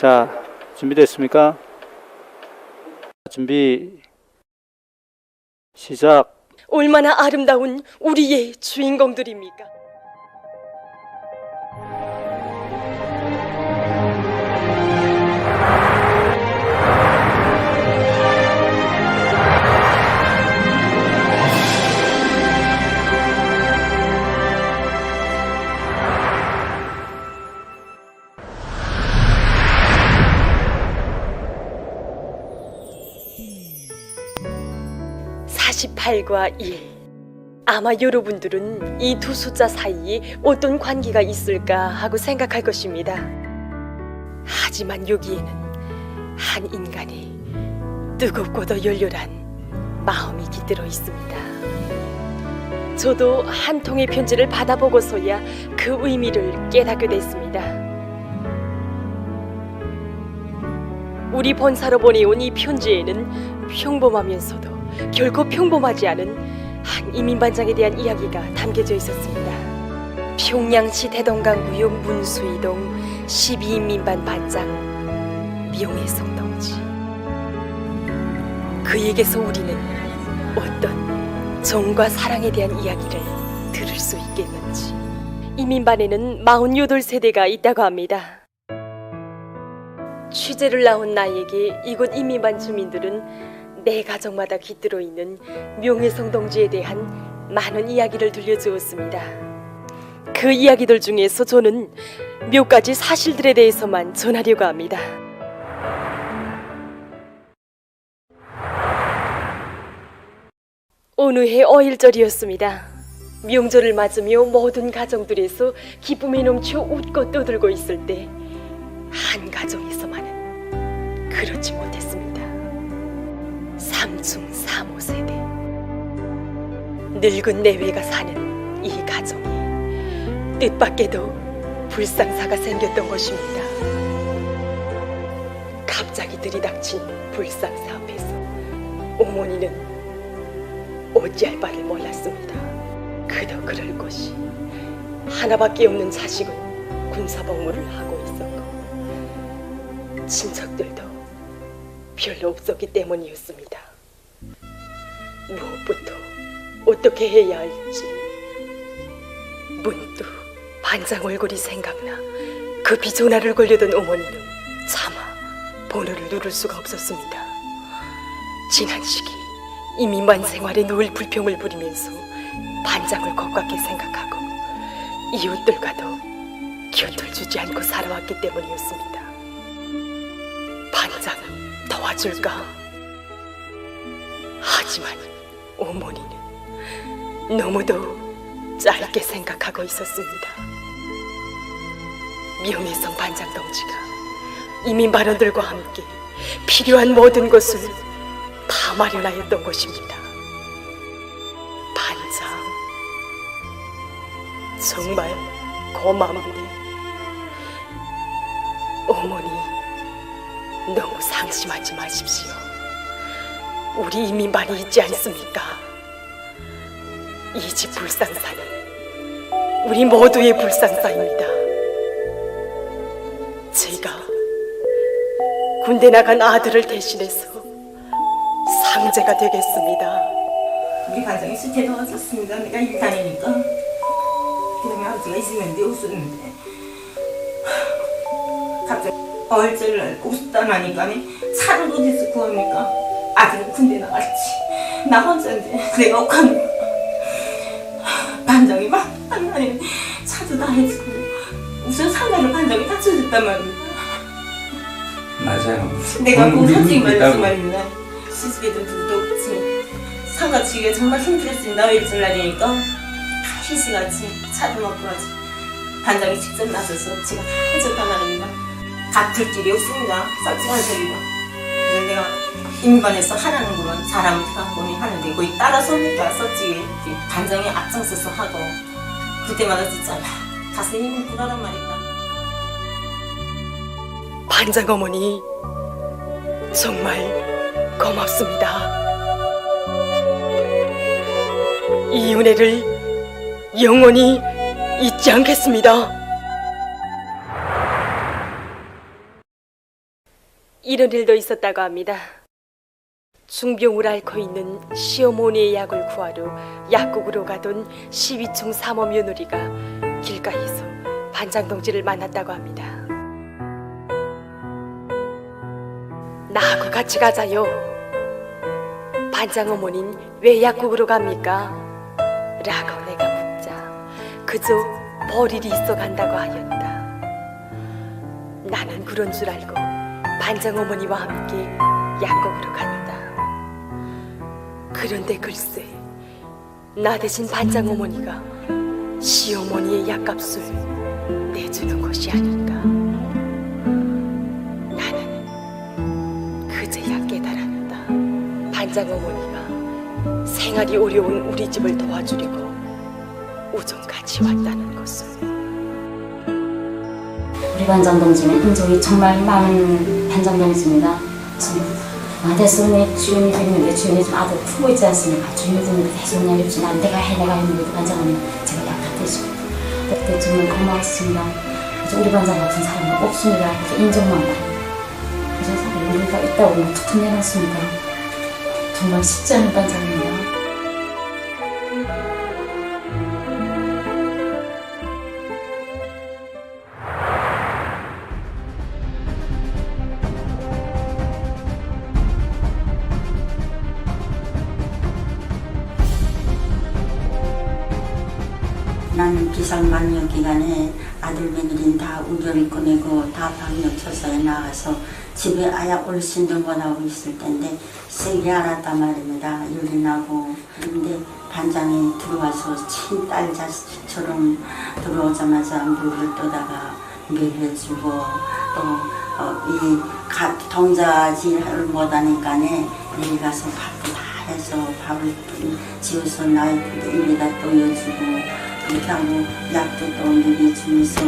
자, 준비됐습니까? 준비, 시작. 얼마나 아름다운 우리의 주인공들입니까? (48과 1) 아마 여러분들은 이 두 숫자 사이에 어떤 관계가 있을까 하고 생각할 것입니다. 하지만 여기에는 한 인간의 뜨겁고도 열렬한 마음이 깃들어 있습니다. 저도 한 통의 편지를 받아보고서야 그 의미를 깨닫게 됐습니다. 우리 본사로 보내온 이 편지에는 평범하면서도 결코 평범하지 않은 한 이민반장에 대한 이야기가 담겨져 있었습니다. 평양시 대동강구역 문수이동 12인민반 반장 명혜성 동지. 그에게서 우리는 어떤 정과 사랑에 대한 이야기를 들을 수 있겠는지. 이민반에는 48세대가 있다고 합니다. 취재를 나온 나에게 이곳 이민반 주민들은 내 가정마다 깃들어 있는 명혜성 동지에 대한 많은 이야기를 들려주었습니다. 그 이야기들 중에서 저는 몇 가지 사실들에 대해서만 전하려고 합니다. 어느 해 어일절이었습니다. 명절을 맞으며 모든 가정들에서 기쁨이 넘쳐 웃고 떠들고 있을 때 한 가정에서만은 그렇지 못했습니다. 3충 3호 세대 늙은 내외가 사는 이 가정에 뜻밖에도 불상사가 생겼던 것입니다. 갑자기 들이닥친 불상사 앞에서 어머니는 어찌할 바를 몰랐습니다. 그도 그럴 것이 하나밖에 없는 자식은 군사복무를 하고 있었고 친척들도 별로 없었기 때문이었습니다. 무엇부터 어떻게 해야 할지 문득 반장 얼굴이 생각나 급히 전화를 걸려던 어머니는 차마 번호를 누를 수가 없었습니다. 지난 시기 이민반 생활에 늘 불평을 부리면서 반장을 고깝게 생각하고 이웃들과도 곁을 주지 않고 살아왔기 때문이었습니다. 반장은 도와줄까? 하지만 어머니는 너무도 짧게 생각하고 있었습니다. 명혜성 반장 동지가 이민반원들과 함께 필요한 모든 것을 다 마련하였던 것입니다. 반장, 정말 고맙네. 어머니, 너무 상심하지 마십시오. 우리 이민반이 있지 않습니까? 이 집 불상사는 우리 모두의 불상사입니다. 제가 군대 나간 아들을 대신해서 상제가 되겠습니다. 우리 가정이 실태도 왔었습니다. 내가 일 다니니까 그다음에 아버지가 있으면 내 웃었는데 갑자기 어일절날 웃다 나니까 차를 어디서 구합니까? 아들은 군대 나갔지. 나 혼자인데 내가 억하면 반장이 막 한마디 차도 다 해주고 우선 상가를 반장이 다 쳐줬단 말입니다. 맞아요. 내가 뭐 솔직히 말해서 말입니다. 시집애들 누구도 없지. 상가 치기가 정말 힘들었습니다. 어일절날이니까 다 희시같이 차도 먹고 하지. 반장이 직접 나서서 제가 다 해줬단 말입니다. 갚을 길이 없습니다. 썩지한 소리가. 그래서 내가 인간에서 하라는 거만 잘하면 대학원이 하는데 거의 따라서니까 썩지. 반장이 앞장서서 하고 그때마다 진짜 가슴이 뭉클하단 말입니다. 반장 어머니 정말 고맙습니다. 이 은혜를 영원히 잊지 않겠습니다. 이런 일도 있었다고 합니다. 중병을 앓고 있는 시어머니의 약을 구하러 약국으로 가던 시위충 삼엄 며느리가 길가에서 반장동지를 만났다고 합니다. 나하고 같이 가자요. 반장어머닌 왜 약국으로 갑니까? 라고 내가 묻자 그저 볼 일이 있어 간다고 하였다. 나는 그런 줄 알고 반장어머니와 함께 약국으로 갔다. 그런데 글쎄 나 대신 반장어머니가 시어머니의 약값을 내주는 것이 아닌가. 나는 그제야 깨달았다. 반장어머니가 생활이 어려운 우리 집을 도와주려고 우정같이 왔다는 것을. 우리 반장동지는 인족이 정말 많은 반장동지입니다. 나한테서 내 주인이 됐는데 주인이 좀 아들 품고 있지 않습니까? 주인이 됐는데 계속 그냥 이러지 난 내가 했는데 반장은 제가 약간 되시고 그때 정말 고마웠습니다. 그래서 우리 반장 같은 사람은 없습니다. 그래서 인정만 받고 그래서 우리가 있다고 툭툭 내놨습니다. 정말 쉽지 않은 반장입니다. 나는 비상방역 기간에 아들 며느리는 다 우결이 꺼내고 다 방역처소에 나가서 집에 아야 어르신들 못하고 있을 텐데 세게 알았단 말입니다. 열이 나고. 근데 반장이 들어와서 친딸 자식처럼 들어오자마자 물을 떠다가 먹여주고 또 이 동자질을 못하니까 내려가서 밥도 다 해서 밥을 지어서 나의 입에다 떠여주고 그렇게 하고 약도 또 먹여주면서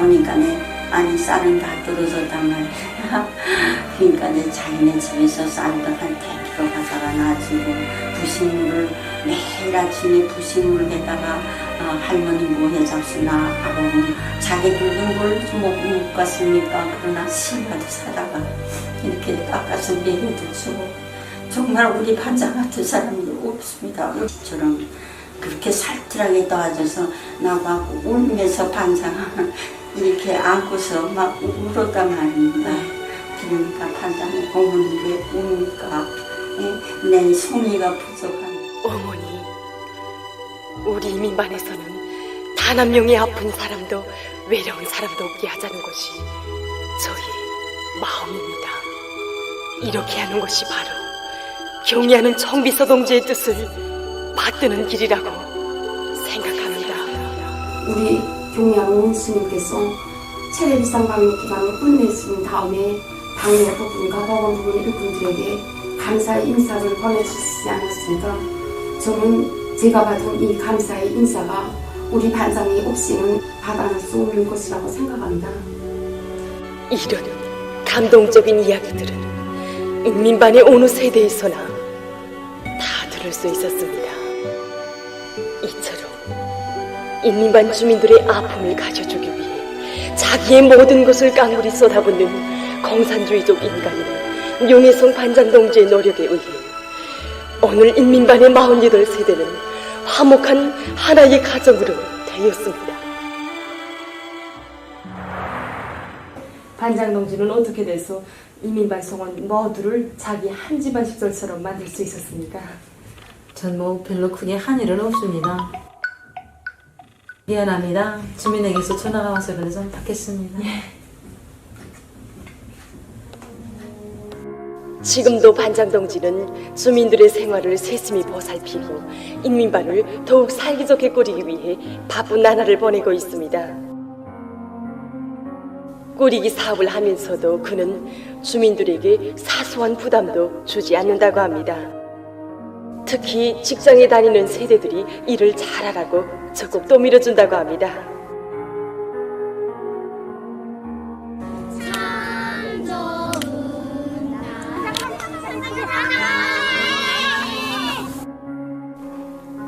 오니까 아니 쌀은 다 떨어졌단 말이야. 그러니까 자기네 집에서 쌀도 한 100kg 가져가 놔주고 부식물을 매일 아침에 부식물에다가 할머니 뭐해 잡수나 아버님 자기 굵은 걸 못 갔습니까? 그러나 신라도 사다가 이렇게 깎아서 먹여도 주고 정말 우리 반장 같은 사람이 없습니다. 저처럼 그렇게 살뜰하게 도와줘서 나하고 울면서 반장을 이렇게 안고서 막 울었단 말입니다. 그러니까 반장이 어머니 왜 우니까 내 송이가 부족한. 어머니, 우리 이민반에서는 단 한 명의 아픈 사람도 외로운 사람도 없게 하자는 것이 저희 마음입니다. 이렇게 하는 것이 바로 경의하는 청비서 동지의 뜻을 받드는 길이라고 생각합니다. 우리 경의하는 스님께서 체레비상 방역 기간을 끝내신 다음에 방역 부분과 보건 부분 일꾼들에게 감사의 인사를 보내주시지 않았습니까? 저는 제가 받은 이 감사의 인사가 우리 반장이 없이는 받아낼 수 없는 것이라고 생각합니다. 이런 감동적인 이야기들은 인민반의 어느 세대에서나 다 들을 수 있었습니다. 이처럼 인민반 주민들의 아픔을 가져주기 위해 자기의 모든 것을 깡그리 쏟아붓는 공산주의적 인간인 용혜성 반장동지의 노력에 의해 오늘 인민반의 48세대는 화목한 하나의 가정으로 되었습니다. 반장동지는 어떻게 돼서 인민반 성원 모두를 자기 한 집안 식솔처럼 만들 수 있었습니까? 전 뭐 별로 크게 한 일은 없습니다. 미안합니다. 주민에게서 전화가 와서 그래서 받겠습니다. 지금도 반장동지는 주민들의 생활을 세심히 보살피고 인민반을 더욱 살기 좋게 꾸리기 위해 바쁜 나날을 보내고 있습니다. 꾸리기 사업을 하면서도 그는 주민들에게 사소한 부담도 주지 않는다고 합니다. 특히 직장에 다니는 세대들이 일을 잘하라고 적극 또 밀어준다고 합니다.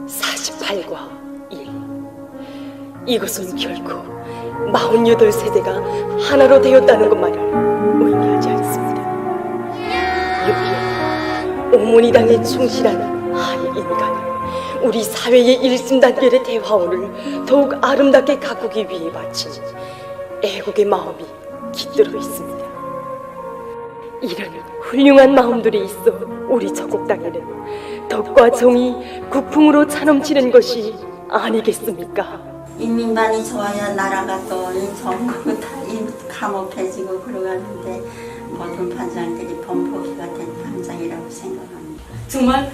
(48과 1) 이것은 결코 48세대가 하나로 되었다는 것만을 의미하지 않습니다. 여기에 어머니당에 충실한 한 인간은 우리 사회의 일심단결의 대화원을 더욱 아름답게 가꾸기 위해 바친 애국의 마음이 깃들어 있습니다. 이런 훌륭한 마음들이 있어 우리 저국 땅에는 덕과 정이 국풍으로 차넘치는 것이 아니겠습니까? 인민반이 좋아야 나라가 또 전국 다 감옥해지고 그러가는데 모든 반장들이 범보기가 된 반장이라고 생각합니다. 정말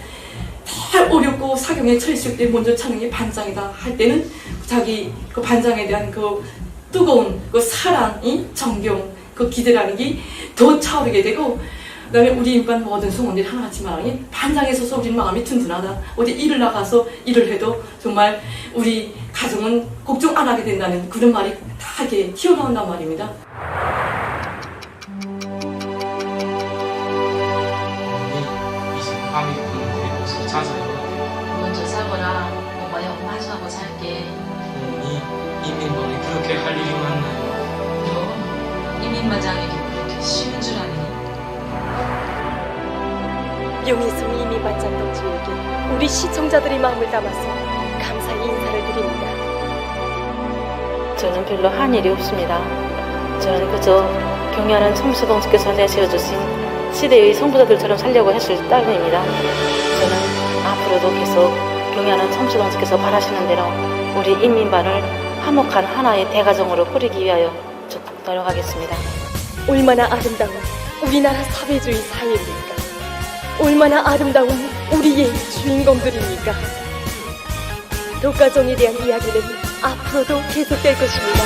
다 어렵고 사경에 처했을 때 먼저 찾는 게 반장이다 할 때는 자기 그 반장에 대한 그 뜨거운 그 사랑이 정경 그 기대라는 게 더 차오르게 되고, 그다음에 우리 인반 모든 성원들이 하나같이 말하니 반장에 서서 우리 마음이 든든하다. 어디 일을 나가서 일을 해도 정말 우리 가정은 걱정 안 하게 된다는 그런 말이 다 이렇게 튀어나온단 말입니다. 먼저 자거라. 엄마야 엄마 하고 잘게. 어머니, 인민반이 그렇게 할 일이 많나요? 너 이민반장에게 그렇게 쉬운 줄 아니? 용희성 이민반장 동지에게 우리 시청자들의 마음을 담아서 감사의 인사를 드립니다. 저는 별로 한 일이 없습니다. 저는 그저 경의하는 청수동지께서 내세워주신 시대의 성부자들처럼 살려고 했을 따름입니다. 저는 앞으로도 계속 경의하는 청수동지께서 바라시는 대로 우리 인민반을 화목한 하나의 대가정으로 꾸리기 위하여 적극 노력하겠습니다. 얼마나 아름다운 우리나라 사회주의 사회입니까? 얼마나 아름다운 우리의 주인공들입니까? 독과정에 대한 이야기는 앞으로도 계속될 것입니다.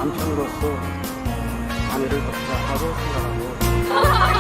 남편으로서 아내를 덕사하고 생각하고